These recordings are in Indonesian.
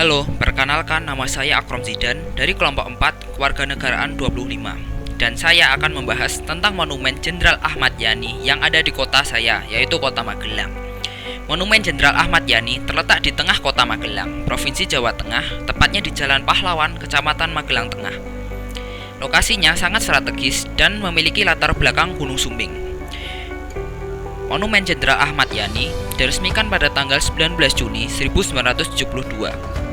Halo, perkenalkan nama saya Akrom Zidan dari kelompok 4 Kewarganegaraan 25 dan saya akan membahas tentang Monumen Jenderal Ahmad Yani yang ada di kota saya, yaitu Kota Magelang. Monumen Jenderal Ahmad Yani terletak di tengah Kota Magelang, Provinsi Jawa Tengah, tepatnya di Jalan Pahlawan, Kecamatan Magelang Tengah. Lokasinya sangat strategis dan memiliki latar belakang Gunung Sumbing. Monumen Jenderal Ahmad Yani diresmikan pada tanggal 19 Juni 1972.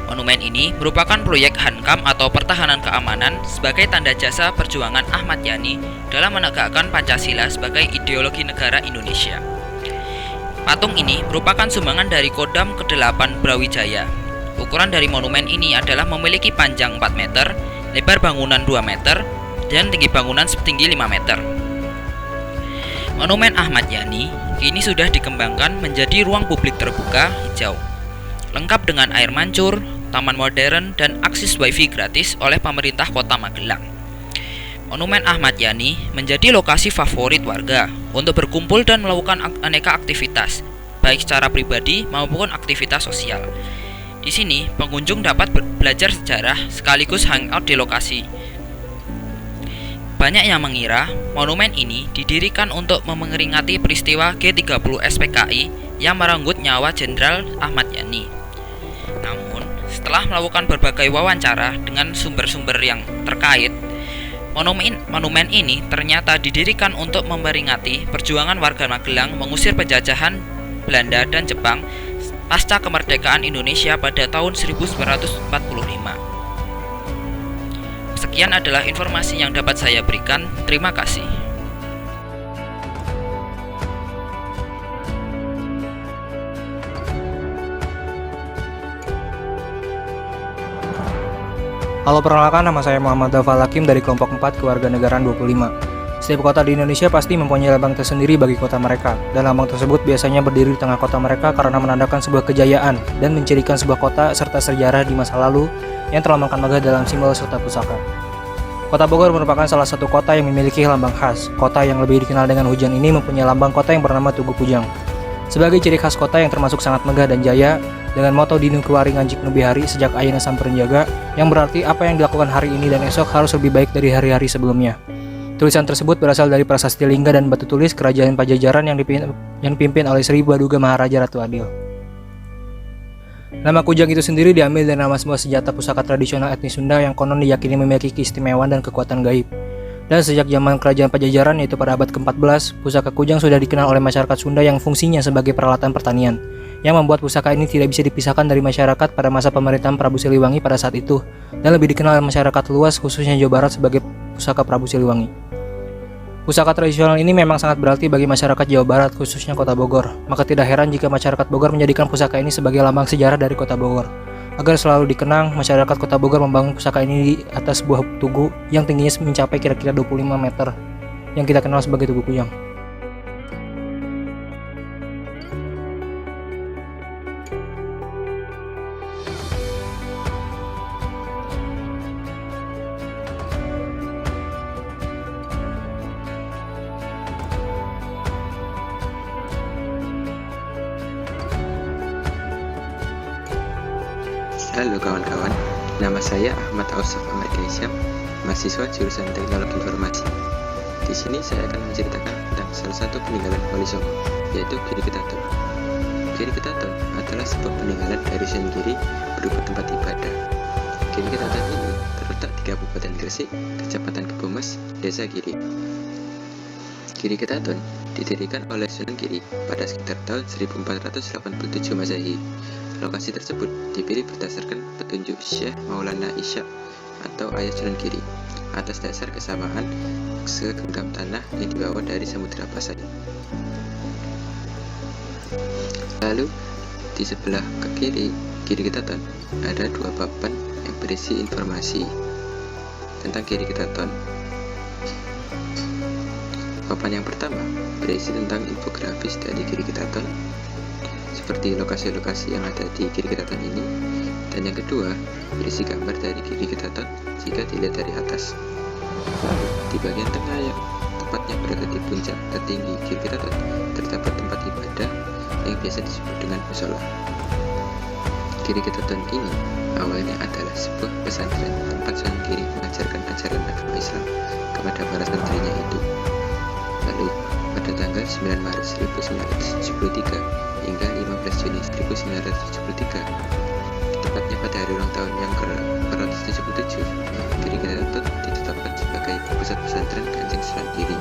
Monumen ini merupakan proyek Hankam atau Pertahanan Keamanan sebagai tanda jasa perjuangan Ahmad Yani dalam menegakkan Pancasila sebagai ideologi negara Indonesia. Patung ini merupakan sumbangan dari Kodam ke-8 Brawijaya. Ukuran dari monumen ini adalah memiliki panjang 4 meter, lebar bangunan 2 meter, dan tinggi bangunan setinggi 5 meter. Monumen Ahmad Yani kini sudah dikembangkan menjadi ruang publik terbuka hijau, lengkap dengan air mancur, taman modern, dan akses wifi gratis oleh pemerintah Kota Magelang. Monumen Ahmad Yani menjadi lokasi favorit warga untuk berkumpul dan melakukan aneka aktivitas, baik secara pribadi maupun aktivitas sosial. Di sini, pengunjung dapat belajar sejarah sekaligus hangout di lokasi. Banyak yang mengira monumen ini didirikan untuk memperingati peristiwa G30 SPKI yang merenggut nyawa Jenderal Ahmad Yani. Namun, setelah melakukan berbagai wawancara dengan sumber-sumber yang terkait, monumen ini ternyata didirikan untuk memperingati perjuangan warga Magelang mengusir penjajahan Belanda dan Jepang pasca kemerdekaan Indonesia pada tahun 1945. Sekian adalah informasi yang dapat saya berikan. Terima kasih. Halo, perkenalkan, nama saya Muhammad Dafal Hakim dari kelompok 4 Kewarganegaraan 25. Setiap kota di Indonesia pasti mempunyai lambang tersendiri bagi kota mereka, dan lambang tersebut biasanya berdiri di tengah kota mereka karena menandakan sebuah kejayaan dan mencirikan sebuah kota serta sejarah di masa lalu yang terlambangkan megah dalam simbol serta pusaka. Kota Bogor merupakan salah satu kota yang memiliki lambang khas. Kota yang lebih dikenal dengan hujan ini mempunyai lambang kota yang bernama Tugu Kujang. Sebagai ciri khas kota yang termasuk sangat megah dan jaya, dengan moto Dinu Kuwari Nganjik Nubi Hari sejak Ayeuna Sampereun Jaga, yang berarti apa yang dilakukan hari ini dan esok harus lebih baik dari hari-hari sebelumnya. Tulisan tersebut berasal dari prasasti lingga dan batu tulis Kerajaan Pajajaran yang dipimpin oleh Sri Baduga Maharaja Ratu Adil. Nama Kujang itu sendiri diambil dari nama sebuah senjata pusaka tradisional etnis Sunda yang konon diyakini memiliki keistimewaan dan kekuatan gaib. Dan sejak zaman Kerajaan Pajajaran, yaitu pada abad ke-14, pusaka Kujang sudah dikenal oleh masyarakat Sunda yang fungsinya sebagai peralatan pertanian, yang membuat pusaka ini tidak bisa dipisahkan dari masyarakat pada masa pemerintahan Prabu Siliwangi pada saat itu, dan lebih dikenal oleh masyarakat luas khususnya Jawa Barat sebagai pusaka Prabu Siliwangi. Pusaka tradisional ini memang sangat berarti bagi masyarakat Jawa Barat, khususnya Kota Bogor. Maka tidak heran jika masyarakat Bogor menjadikan pusaka ini sebagai lambang sejarah dari Kota Bogor. Agar selalu dikenang, masyarakat Kota Bogor membangun pusaka ini di atas sebuah tugu yang tingginya mencapai kira-kira 25 meter, yang kita kenal sebagai Tugu Kujang. Halo kawan-kawan, nama saya Ahmad Ausaf Ahmad Gaisyam, mahasiswa jurusan Teknologi Informasi. Di sini saya akan menceritakan tentang salah satu peninggalan Wali Songo, yaitu Giri Ketaton. Giri Ketaton adalah sebuah peninggalan dari Sunan Giri berupa tempat ibadah. Giri Ketaton ini terletak di Kabupaten Gresik, Kecamatan Kebomas, Desa Giri. Giri Ketaton didirikan oleh Sunan Giri pada sekitar tahun 1487 Masehi. Lokasi tersebut dipilih berdasarkan petunjuk Syekh Maulana Ishaq atau ayah Sunan Giri atas dasar kesamaan segenggam tanah yang dibawa dari Samudra Pasai. Lalu di sebelah ke kiri Giri Ketaton ada dua papan yang berisi informasi tentang Giri Ketaton. Papan yang pertama berisi tentang infografis dari Giri Ketaton, seperti lokasi-lokasi yang ada di Giri Ketaton ini, dan yang kedua berisi gambar dari Giri Ketaton jika dilihat dari atas. Lalu di bagian tengah yang tepatnya berada di puncak tertinggi Giri Ketaton terdapat tempat ibadah yang biasa disebut dengan musola. Kiri Ketaton ini awalnya adalah sebuah pesantren tempat Sunan Giri mengajarkan ajaran agama Islam kepada para santrinya itu. Lalu, pada tanggal 9 Maret 1973 hingga 15 Juni 1973, tepatnya pada hari ulang tahun yang ke-477, Giri Ketaton ditetapkan sebagai pusat pesantren Kanjeng Sunan Giri.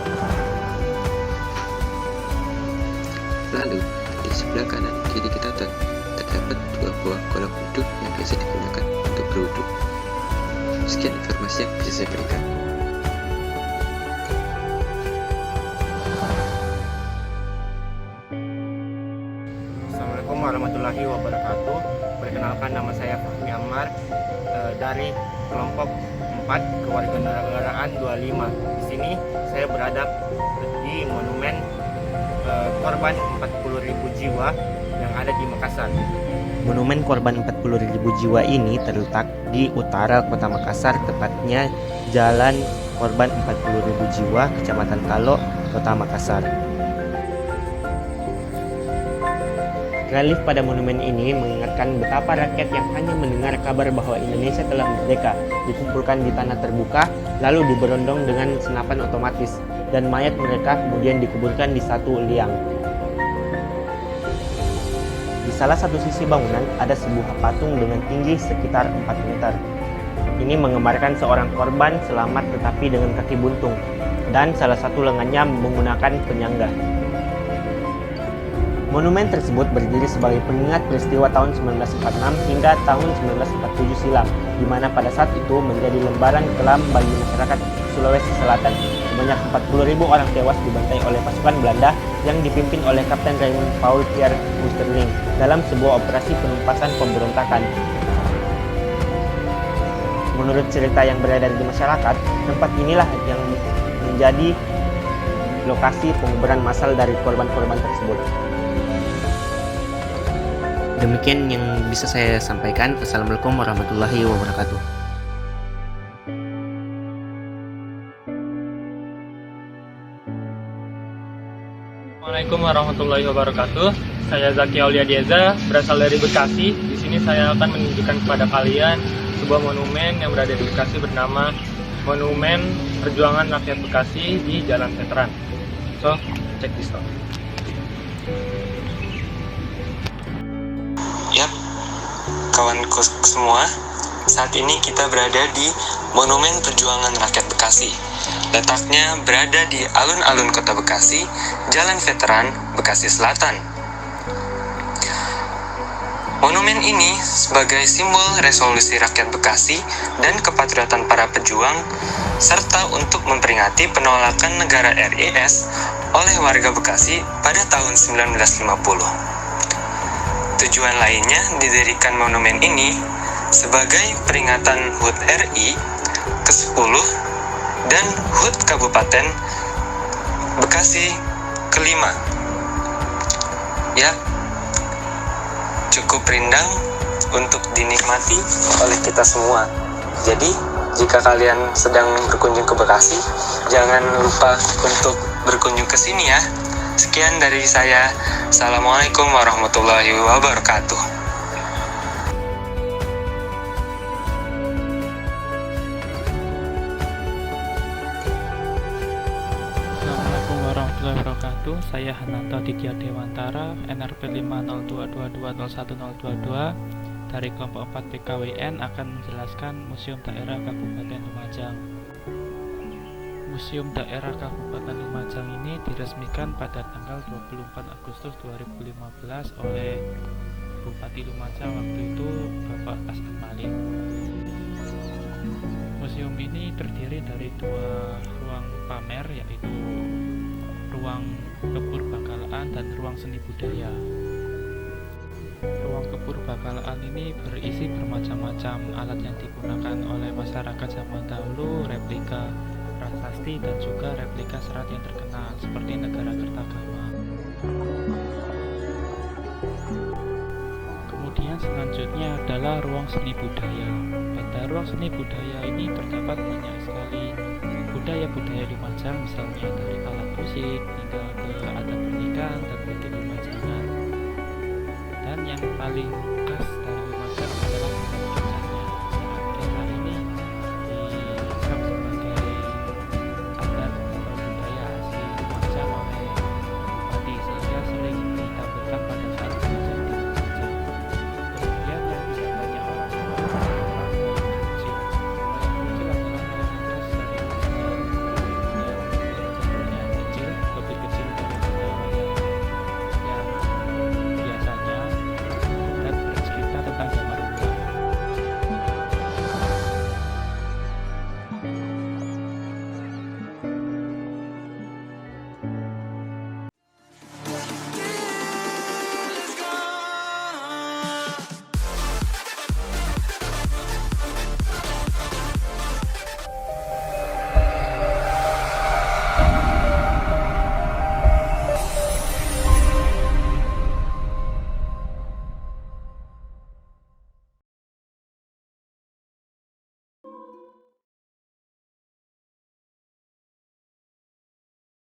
Lalu, di sebelah kanan Giri Ketaton terdapat dua buah kolam wudhu yang biasa digunakan untuk berwudhu. Sekian informasi yang bisa saya berikan. Assalamualaikum warahmatullahi wabarakatuh. Perkenalkan, nama saya Fahmi Ammar dari kelompok 4 Kewarganegaraan 25. Di sini saya berada di monumen korban 40.000 jiwa yang ada di Makassar. Monumen korban 40.000 jiwa ini terletak di utara kota Makassar, tepatnya Jalan Korban 40.000 Jiwa, Kecamatan Kalo, Kota Makassar. Relief pada monumen ini mengingatkan betapa rakyat yang hanya mendengar kabar bahwa Indonesia telah merdeka dikumpulkan di tanah terbuka, lalu diberondong dengan senapan otomatis, dan mayat mereka kemudian dikuburkan di satu liang. Di salah satu sisi bangunan ada sebuah patung dengan tinggi sekitar 4 meter. Ini menggambarkan seorang korban selamat tetapi dengan kaki buntung, dan salah satu lengannya menggunakan penyangga. Monumen tersebut berdiri sebagai pengingat peristiwa tahun 1946 hingga tahun 1947 silam, di mana pada saat itu menjadi lembaran kelam bagi masyarakat Sulawesi Selatan. Sebanyak 40.000 orang tewas dibantai oleh pasukan Belanda yang dipimpin oleh Kapten Raymond Paul Pierre Oosterling dalam sebuah operasi penumpasan pemberontakan. Menurut cerita yang beredar di masyarakat, tempat inilah yang menjadi lokasi penguburan massal dari korban-korban tersebut. Demikian yang bisa saya sampaikan. Assalamualaikum warahmatullahi wabarakatuh. Assalamualaikum warahmatullahi wabarakatuh. Saya Zaki Aulia Dieza, berasal dari Bekasi. Di sini saya akan menunjukkan kepada kalian sebuah monumen yang berada di Bekasi bernama Monumen Perjuangan Rakyat Bekasi di Jalan Veteran. So, check this out. Yap, kawanku semua, saat ini kita berada di Monumen Perjuangan Rakyat Bekasi. Letaknya berada di alun-alun kota Bekasi, Jalan Veteran, Bekasi Selatan. Monumen ini sebagai simbol resolusi rakyat Bekasi dan kepatriotan para pejuang, serta untuk memperingati penolakan negara RIS oleh warga Bekasi pada tahun 1950. Tujuan lainnya didirikan monumen ini sebagai peringatan HUT RI ke-10 dan HUT Kabupaten Bekasi ke-5. Ya, cukup rindang untuk dinikmati oleh kita semua. Jadi, jika kalian sedang berkunjung ke Bekasi, jangan lupa untuk berkunjung ke sini ya. Sekian dari saya. Assalamualaikum warahmatullahi wabarakatuh. Assalamualaikum warahmatullahi wabarakatuh. Saya Hananta Ditya Dewantara, NRP 502220122 dari kelompok 4 PKWN akan menjelaskan Museum Daerah Kabupaten Lumajang. Museum Daerah Kabupaten Lumajang ini diresmikan pada tanggal 24 Agustus 2015 oleh Bupati Lumajang waktu itu Bapak Asad Malik. Museum ini terdiri dari dua ruang pamer, yaitu ruang kepurbakalaan dan ruang seni budaya. Ruang kepurbakalaan ini berisi bermacam-macam alat yang digunakan oleh masyarakat zaman dahulu, replika prasasti dan juga replika serat yang terkenal seperti Negara Kertagama. Kemudian selanjutnya adalah ruang seni budaya. Pada ruang seni budaya ini terdapat banyak sekali budaya-budaya Lumajang, misalnya dari alat musik hingga ke adat pernikahan dan batik Lumajangan. Dan yang paling khas dari Lumajang adalah